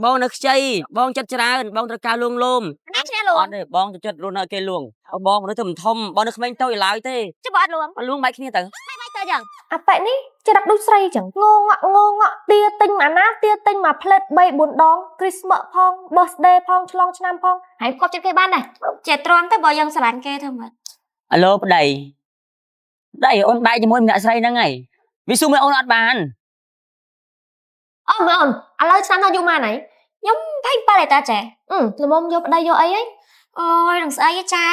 បងនៅខ្ចីបងចិត្តច្រើនបងត្រូវការលួងលោមណាគ្នាលួងអត់ទេបងចិត្តរស់នៅគេលួងបងមនុស្សទៅមិនធំបងនៅក្មេងតូចឡើយទេចុះបងអត់លួងលួងបែកគ្នាទៅបែកទៅចឹងអាប៉ែនេះច្រឹកដូចស្រីចឹងងងក់ទាទិញអាណាទាទិញមួយផ្លេត3 4ដង Christmas ផង birthday ផងឆ្លងឆ្នាំផងហើយគាត់ចិត្តគេបានដែរចេះទ្រាំទៅបើយើងស្រឡាញ់គេធ្វើម៉េចអាឡូប្តីអូនបែកជាមួយម្នាក់ស្រីហ្នឹងហើយវាស៊ូមិនអូនអត់បានអូមើលអូនឥឡូវឆ្នាំដល់យូរម៉ានហើយខ្ញុំ27ឯតាចេះល្មមយកប្តីយកអីហីអូយនឹងស្អីចា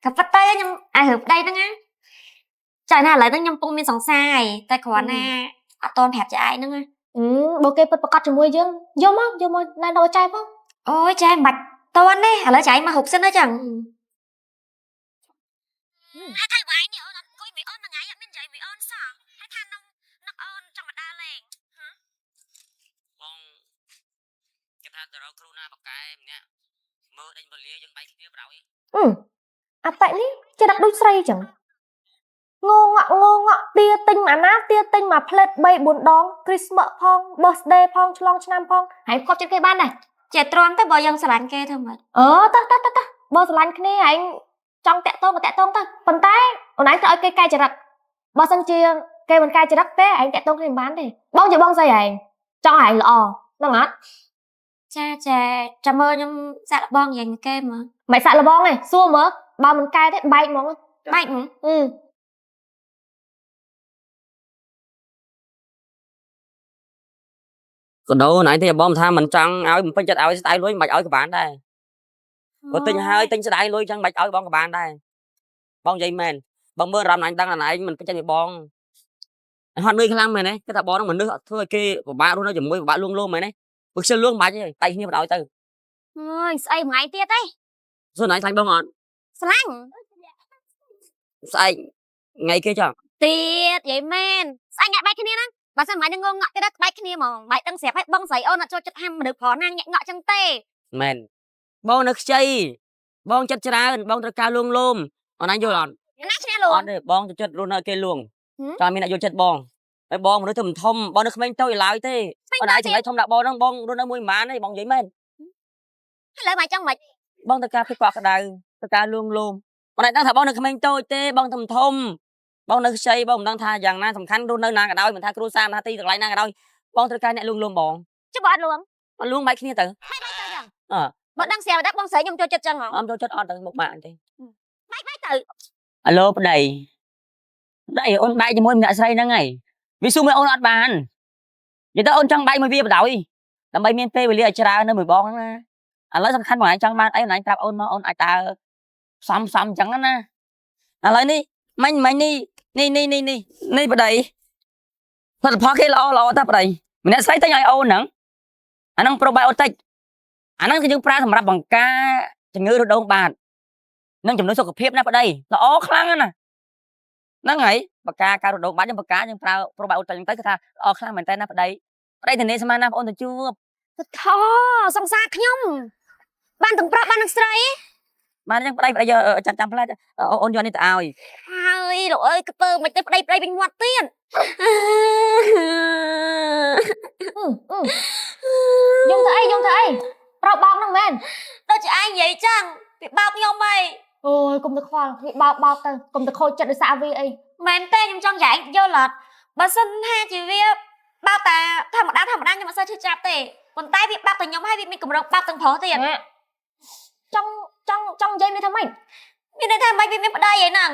តែប៉ុន្តែខ្ញុំអារឿងប្តីហ្នឹងណាចាណាឥឡូវហ្នឹងខ្ញុំពុំមានសង្សារហើយតែគ្រាន់ណាអត់តន់ប្រាប់ចាឯងហ្នឹងណាបើគេពិតប្រកបជាមួយយើងយកមកណែដល់ចែផងអូយចាមិនបាច់តន់ទេឥឡូវចាឯងមកហូបសិនទៅចឹងហើយថៃវាយនេះអូនអត់អង្គុយមួយអូនមួយថ្ងៃអត់មាននិយាយមួយអូនសោះហើយថានឹងអូនចង់មកដើរលេងបងគេថាទៅរកគ្រូណាបកែម្នាក់មើលដេញវេលាយើងបែកគ្នាប្រហើយអាប៉ែនេះច្រឹកដូចស្រីចឹងងងក់ទាទិញអាណាទាទិញមួយផ្លេត3 4ដង Christmas ផង birthday ផងឆ្លងឆ្នាំផងហើយគាត់ចិត្តគេបានដែរចេះទ្រាំទៅបើយើងស្រឡាញ់គេធ្វើម៉េចតើបើស្រឡាញ់គ្នាឯងចង់តាក់ទងក៏តាក់ទងទៅប៉ុន្តែអូនឯងត្រូវឲ្យគេកែចរិតបើសិនជាគេមិនកែចរិតទេឯងតាក់ទងគ្នាមិនបានទេបងជាបងស្អីឯងចង់ឯងល្អហ្នឹងអត់ចាចាំមើលខ្ញុំសាក់លបងយ៉ាងគេមើលមិនសាក់លបងទេសួរមើលបើមិនកែទេបែកហ្មងបែកហ្មងកដោណៃទេបងថាមិនចង់ឲ្យមិនពេញចិត្តឲ្យស្ដាយលុយមិនបាច់ឲ្យក៏បានដែរបើទិញហើយទិញស្ដាយលុយចឹងមិនបាច់ឲ្យបងក៏បានដែរបងនិយាយមែនបងមើលរំណាញ់ដឹងណាឯងមិនពេញចិត្តពីបងហត់នឿយខ្លាំងមែនទេគេថាបងនឹងមនុស្សអត់ធ្វើឲ្យគេពិបាករស់នៅជាមួយពិបាកលួងលោមមែនទេបើខ្ជិលលួងមិនបាច់ទេតែគ្នាមិនឲ្យទៅអើយស្អីមួយថ្ងៃទៀតទេសួរណៃខ្លាញ់បងអត់ស្លាញ់ស្អែកថ្ងៃគេចង់ទៀតនិយាយមែនស្អែកងាក់បែកគ្នាណាបើសិនមិនងងក់ទៀតបែកគ្នាហ្មងបែកដឹងស្រាប់ហើយបងស្រីអូនអត់ចូលចិត្តហាំមនុស្សប្រណាងាក់ងក់ចឹងទេមែនបងនៅខ្ចីបងចិត្តច្រើនបងត្រូវការលួងលោមអូនឯងយល់អត់ណាគ្នាលួងអត់ទេបងចិត្តរស់នៅគេលួងចាំមានអ្នកយល់ចិត្តបងហើយបងមនុស្សទៅមិនធំបងនៅក្មេងតូចឡើយទេអូនឯងចំណៃធំដាក់បងហ្នឹងបងរស់នៅមួយម៉ានទេបងនិយាយមែនឥឡូវមកចង់មិនបងត្រូវការភាពកក់ក្ដៅត្រូវការលួងលោមបងឯងដឹងថាបងនៅក្មេងតូចទេបងទៅមិនធំបងនៅខ្ចីបងមិនដឹងថាយ៉ាងណាសំខាន់រស់នៅណាក៏ដោយមិនថាគ្រួសារណាទីកន្លែងណាក៏ដោយបងត្រូវការអ្នកលួងលោមបងចុះបងអត់លួងបងលួងបែកគ្នាទៅបែកទៅចឹងបើដឹងស្រាប់ដាក់បងស្រីខ្ញុំចូលចិត្តចឹងហ៎អត់ចូលចិត្តអត់ទៅមុខម៉ាក់ទេបែកទៅអាឡូប្តីអូនបែកជាមួយម្នាក់ស្រីហ្នឹងហើយវាស៊ូមិនអូនអត់បាននិយាយទៅអូនចង់បែកមួយវាបដ ாய் ដើម្បីមានពេលវេលាឲ្យច្រើននៅមួយបងហ្នឹងណាឥឡូវសំខាន់បងឯងចង់បានអីអូនឯងប្រាប់អូនមកអូនអាចតើសំអញ្ចឹងណាឥឡូវនេះមិញនេះប្តីផលិតផលគេល្អតាប្តីម្នាក់ស្រីតែឲ្យអូនហ្នឹងអាហ្នឹងប្រូបាយអូតិកអាហ្នឹងគឺយើងប្រើសម្រាប់បង្ការជំងឺរដូវបាតនិងជំនួយសុខភាពណាប្តីល្អខ្លាំងណាស់ហ្នឹងហើយបកាការរដូវបាត់យើងបកាយើងប្រើប្រូបាយអូតិកហ្នឹងទៅគឺថាល្អខ្លាំងមែនតើណាប្តីធានាស្មានណាបងអូនទៅជួបថសង្សារខ្ញុំបានទាំងប្រាប់បានទាំងស្រីបានអញ្ចឹងប្តីចាំផ្លែអូនយកនេះទៅឲ្យហើយលោកអើយក្ពើមិនទៅប្តីវិញមាត់ទៀតយំទៅអីប្រាប់បោកហ្នឹងមែនដូចជាឯងនិយាយចឹងវាបោកខ្ញុំហីអូយកុំទៅខ្វល់វាបោកទៅកុំទៅខូចចិត្តដោយសារវាអីមែនទេខ្ញុំចង់ចែកយល់អត់បើសិនថាជាវាបោកតាធម្មតាខ្ញុំអត់សូវឈឺចាប់ទេប៉ុន្តែវាបោកតែខ្ញុំហើយវាមានកម្រិតបោកទាំងប្រុសទៀតចង់និយាយមានថាម៉េចមានន័យថាម៉េចវាមានប្តីឯហ្នឹង